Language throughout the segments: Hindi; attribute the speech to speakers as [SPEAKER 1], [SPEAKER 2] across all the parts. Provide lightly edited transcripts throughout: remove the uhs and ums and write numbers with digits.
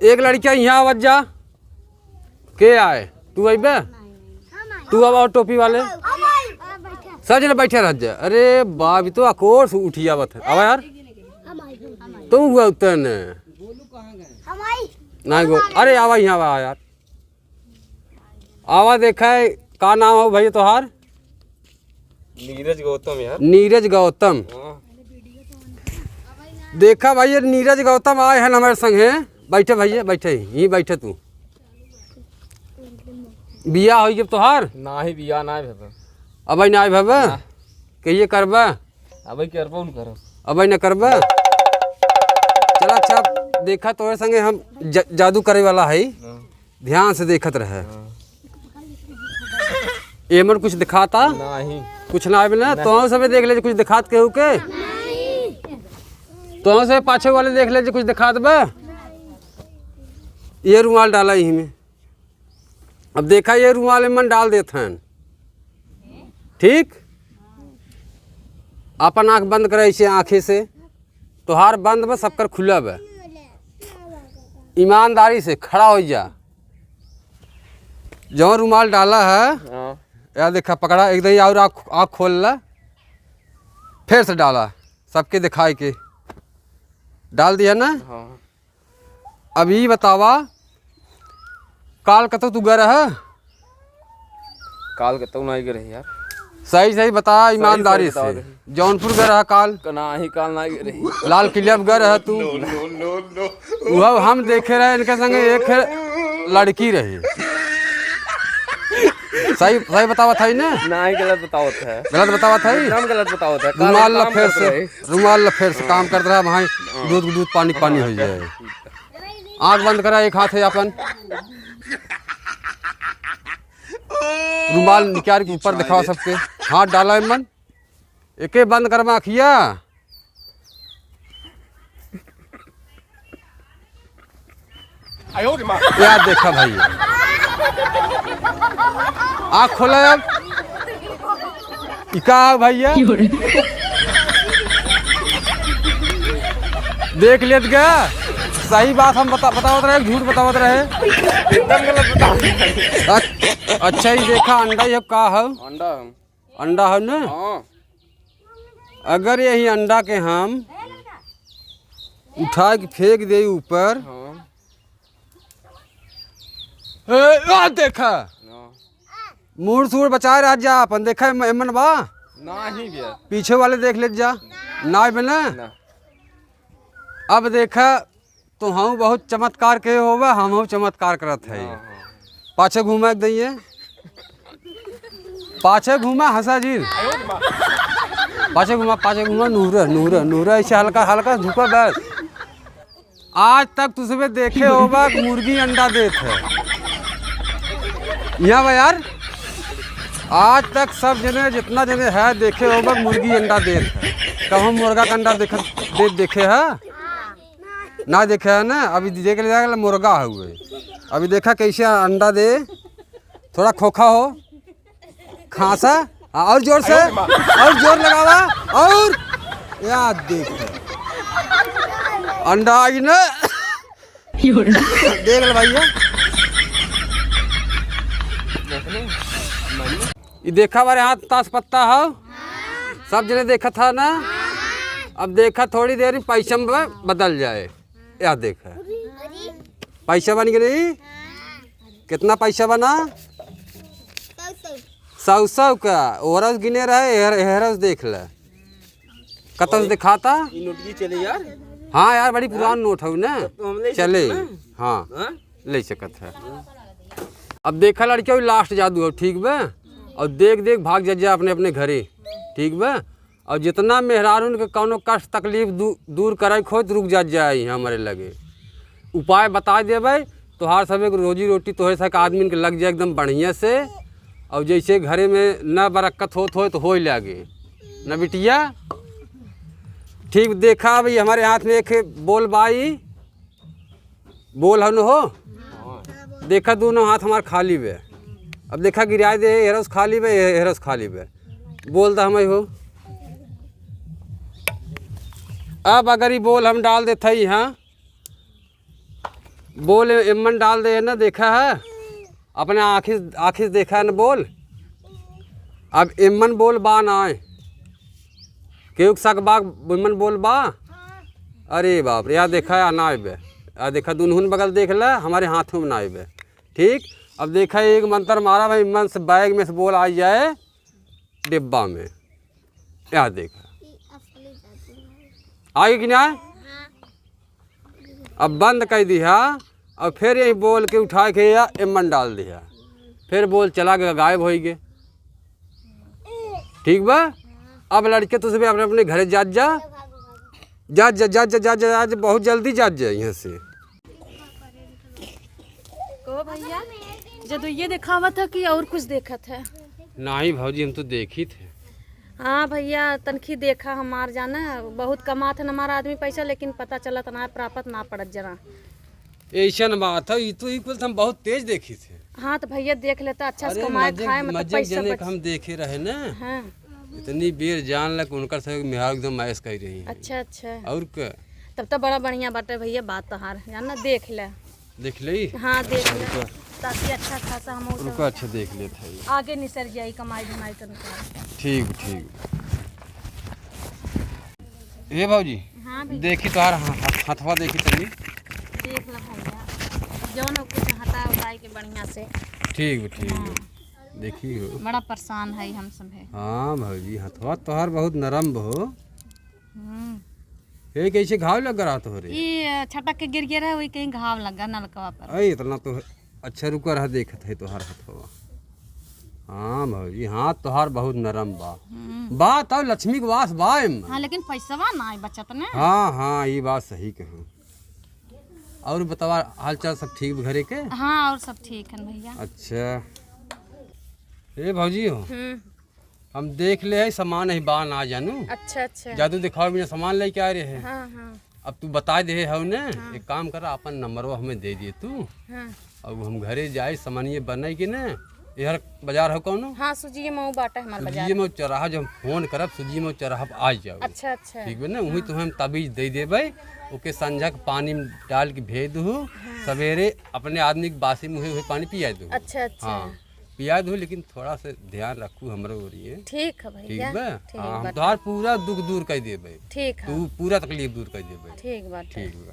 [SPEAKER 1] एक लड़किया यहाँ आवाज जा के आए तू अबे तू अब और टोपी वाले सब जने बैठे रह जा। अरे बाप तो अकोर उठी आवत है। अब यार तुम हुआ उतन नहीं गो। अरे आवा यहाँ आवा यार आवा देखा है का नाम हो भैया तोहार?
[SPEAKER 2] नीरज गौतम यार।
[SPEAKER 1] नीरज गौतम। देखा भैया नीरज गौतम आए हैं हमारे संग है। बैठे भैया बैठे यहीं बैठे तू। बिया हो जब तोहार?
[SPEAKER 2] ना ही बिया ना है
[SPEAKER 1] अब ना भब कहिए करबा
[SPEAKER 2] अब करबो न करो
[SPEAKER 1] अब न करबा। चला अच्छा देखा तोरे संगे हम जादू करे वाला है। ध्यान से देखत रहे। एमन कुछ दिखाता
[SPEAKER 2] नहीं
[SPEAKER 1] कुछ ना ना तो सब देख ले कुछ दिखात केहू के तो से पाछे वाले देख ले कुछ दिखात बा। ये रुमाल डाला यहीं में। अब देखा ये रुमाल में मन डाल देते हैं ठीक। अपन आँख बंद करे ऐसे आँखें से तोहार बंद बा सबकर खुला बा। ईमानदारी से खड़ा हो जा। जो रुमाल डाला है यार देखा पकड़ा एकदम और आँख खोल ला फिर से डाला सबके दिखाई के डाल दिया ना। अभी बतावा काल कतो तू गए रहा?
[SPEAKER 2] काल कतो नहीं गए यार।
[SPEAKER 1] सही सही बता ईमानदारी से। जौनपुर गए रहा काल?
[SPEAKER 2] नहीं काल नहीं गए।
[SPEAKER 1] लाल किला गए रहा तू? वह हम देखे रहे इनके संगे एक लड़की रही। सही सही बतावा था ना?
[SPEAKER 2] नहीं गलत बतावत है।
[SPEAKER 1] गलत बतावा था?
[SPEAKER 2] एकदम गलत बतावत है।
[SPEAKER 1] रुमाल फिर से काम करता रहा भाई दूध पानी पानी हो जाए। आँख बंद करा एक हाथ है अपन रुमाल निकाल के ऊपर दिखाओ सबके। हाथ डाला मन एक बंद करवा अखिया। यार देखा भाई आँख खोला अब इका भैया देख लेत गया। सही बात हम बतावत रहे झूठ बतावत रहे?
[SPEAKER 2] एकदम गलत बतावत।
[SPEAKER 1] अच्छा ही देखा अंडा ये का है? अंडा है ना। अगर यही अंडा के हम उठा के फेंक दे ऊपर देखा मूड सूर बचाए रह जा अपन। देखा एमन बा
[SPEAKER 2] नहीं भैया
[SPEAKER 1] पीछे वाले देख ले जा ना बना। अब देखा तो हम बहुत चमत्कार के होगा हम चमत्कार करत है। पाछे घूमा दइए पाछे घूमा हंसा जी पाछे घूमा नूरा ऐसे हल्का हल्का झुका बस। आज तक तुझे देखे होगा मुर्गी अंडा देते है यहाँ यार। आज तक सब जने जितना जने है देखे होगा मुर्गी अंडा देते है। कब हम मुर्गा का अंडा देखे है ना देखे है ना। अभी देख लिया मुर्गा है हुए। अभी देखा कैसे अंडा दे थोड़ा खोखा हो खांसा और जोर से और जोर लगावा और याद देख अंडा आई ना देख ले भैया। ये देखा बारे हाथ ताश पत्ता हो सब जने देखा था ना। अब देखा थोड़ी देर में पैसा में बदल जाए। यह देखा पैसा बन गई। कितना पैसा बना? 100 का। ओरस गिने रहे हेरस देख ले कत दिखाता।
[SPEAKER 2] नोट की चले यार।
[SPEAKER 1] हाँ यार बड़ी पुरान नोट है ना, चले। हाँ ले सकत है। अब देखा लड़के लास्ट जादू हो ठीक बा। और देख देख भाग जा अपने अपने घरे ठीक बा। और जितना मेहरारून के कौनो कष्ट तकलीफ दूर करे खोज रुक जाए हमारे लगे। उपाय बता देवे तोहार सब एक रोजी रोटी तोहरे से आदमी के लग जाए एकदम बढ़िया से। और जैसे घरे में न बरक्कत हो तो हो लगे न बिटिया। ठीक देखा भाई हमारे हाथ में एक बोल बाई बोल हन हो। देखा दोनों हाथ हमारे खाली बे। अब देखा गिराए दे हेरस खाली बे हेरस खाली बे। बोल दा हमें हो। अब अगर ये बोल हम डाल देते ही हाँ बोल इमन डाल दे ना। देखा है अपने आँखिस देखा है ना बोल। अब इमन बोल बा ना आए क्यों सक बाग इमन बोल बा। अरे बाप रे यार देखा है ना बे। यार देखा दुनहुन बगल देख ला हमारे हाथों में ना बे ठीक। अब देखा एक मंत्र मारा भाई मन से बैग में से बोल आ जाए डिब्बा में। यार देखा आगे कि ना। अब बंद कर दिया और फिर यही बोल के उठा के या इमन डाल दिया। फिर बोल चला गया गायब हो गए ठीक बा। अब लड़के तो सब अपने अपने घर जा बहुत जल्दी जा यहाँ से।
[SPEAKER 3] को भैया जब ये दिखावा था कि और कुछ देखा था?
[SPEAKER 1] नहीं भौजी हम तो देखी थे।
[SPEAKER 3] हाँ भैया तनखी देखा हमार जाना बहुत कमा था हमारा आदमी पैसा लेकिन पता चला तना प्राप्त ना पड़त जना।
[SPEAKER 1] ऐसा बात है ये तो इक्वल हम बहुत तेज देखी थे।
[SPEAKER 3] हाँ तो भैया देख लेता अच्छा से कमाए खाए मतलब पैसा बच।
[SPEAKER 1] हम देखे रहे ना।
[SPEAKER 3] हाँ
[SPEAKER 1] इतनी बेर जान लग उनकर से मेहर एकदम मैस कर रही है।
[SPEAKER 3] अच्छा अच्छा
[SPEAKER 1] और क्या
[SPEAKER 3] तब तो बड़ा बढ़िया बात है भैया बात तहार जाना देख ले।
[SPEAKER 1] देख ली।
[SPEAKER 3] हाँ देख ले ताकि अच्छा खासा हम
[SPEAKER 1] उनका अच्छा देख लेते हैं
[SPEAKER 3] आगे निसर जाए कमाई धमाई करने।
[SPEAKER 1] ठीक ठीक। ये भाजी
[SPEAKER 3] हाँ
[SPEAKER 1] देखी तोहार हथवा देखी तनी
[SPEAKER 3] देख ला भैया जौन हो कुछ हटा उठाए के बढ़िया से।
[SPEAKER 1] ठीक देखी हो
[SPEAKER 3] बड़ा परेशान है हम सब है।
[SPEAKER 1] हाँ भाजी हथवा तोहार बहुत नरम हो। ये कैसे घाव लग रहा तो रे?
[SPEAKER 3] ये छटक के गिर गया वही कहीं घाव लगा नलकवा पर।
[SPEAKER 1] अरे इतना तो अच्छा रुका रहा देखत है तोहार हथवा। हाँ भाजी हाथ तोहार बहुत नरम बा। बात और लक्ष्मी के वास बा।
[SPEAKER 3] हाँ लेकिन पैसा ना बचत ने।
[SPEAKER 1] हाँ ये बात सही कहो। और बतावा हाल चाल सब ठीक घरे के?
[SPEAKER 3] हाँ और सब ठीक है भैया।
[SPEAKER 1] अच्छा ए भौजी हो हम देख ले है सामान है बा ना जानू।
[SPEAKER 3] अच्छा अच्छा
[SPEAKER 1] जादू दिखाओ बिना सामान लेके आ रहे हैं।
[SPEAKER 3] हाँ हाँ
[SPEAKER 1] अब तू बता दे है ने। एक काम कर अपन नंबरवा हमें दे दिए तू।
[SPEAKER 3] हाँ
[SPEAKER 1] अब हम घरे जाए सामान ये बने कि ना। यार बाजार हो कौन?
[SPEAKER 3] हाँ सुजिए मऊ बाटा हमारे बाजार।
[SPEAKER 1] सुजिए में चौराहा जब फोन करब सुजिए में चौराहा पर आ जाओ।
[SPEAKER 3] अच्छा अच्छा
[SPEAKER 1] ठीक है ना वही तुम्हें तबीज दे देवे। ओके संझा के पानी में डाल के भेज दू। सवेरे अपने आदमी के बासी मुँह हुए पानी पिया दू।
[SPEAKER 3] अच्छा अच्छा
[SPEAKER 1] हाँ पिया दू लेकिन थोड़ा सा ध्यान रखू हमरो ओरिए।
[SPEAKER 3] ठीक है भैया
[SPEAKER 1] ठीक बा। हाँ हम तोहार पूरा दुख दूर कर देवे।
[SPEAKER 3] ठीक है
[SPEAKER 1] तू पूरा तकलीफ दूर कर देवे।
[SPEAKER 3] ठीक बात
[SPEAKER 1] ठीक बा।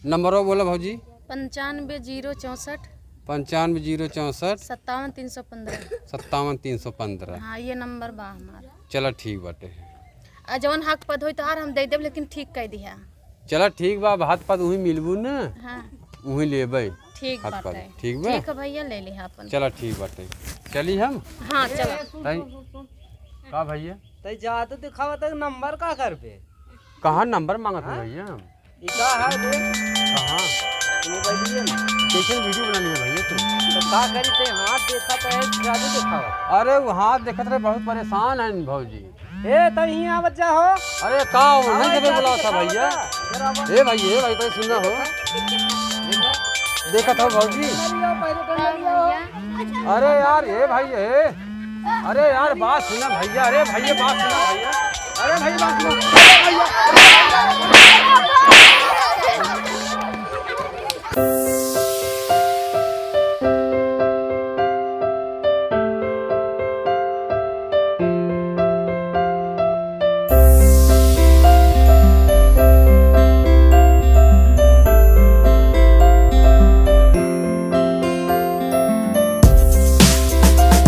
[SPEAKER 1] नंबरवा बोला भौजी।
[SPEAKER 3] 95 064
[SPEAKER 1] 95 064
[SPEAKER 3] 57 315।
[SPEAKER 1] 57 315।
[SPEAKER 3] हाँ ये नंबर बा हमारा।
[SPEAKER 1] चला ठीक बाटे।
[SPEAKER 3] जवन हक पद होई तोहार हम दे देब लेकिन ठीक कह दिया।
[SPEAKER 1] चला ठीक बा हाथ पद वही मिलबू ना
[SPEAKER 3] हाँ
[SPEAKER 1] वही लेबै।
[SPEAKER 3] ठीक
[SPEAKER 1] हाथ
[SPEAKER 3] बात
[SPEAKER 1] पद
[SPEAKER 3] है।
[SPEAKER 1] ठीक बा।
[SPEAKER 3] ठीक है भैया ले लिहा अपन।
[SPEAKER 1] चला ठीक बाटे चली हम।
[SPEAKER 3] हाँ चलो
[SPEAKER 1] का भैया
[SPEAKER 4] तै जादू दिखावा तक नंबर का कर पे
[SPEAKER 1] कहाँ नंबर मांगत है भैया?
[SPEAKER 4] ई का है रे
[SPEAKER 1] कहाँ
[SPEAKER 4] मोबाइल में
[SPEAKER 1] कैसे वीडियो बनानी है भैया तू?
[SPEAKER 4] तो का करी ते हाथ देखा तो है जादू दिखावा।
[SPEAKER 1] अरे वो हाथ देखत रहे बहुत परेशान है भौजी।
[SPEAKER 4] ए तब ही आवत जा हो।
[SPEAKER 1] अरे का नहीं जब बुला था भैया। ए भाई कोई सुना हो देखा था भौजी। अरे यार ये भाई है। अरे यार बात सुना भैया। अरे भैया बात सुना भैया। अरे भाई बात सुना।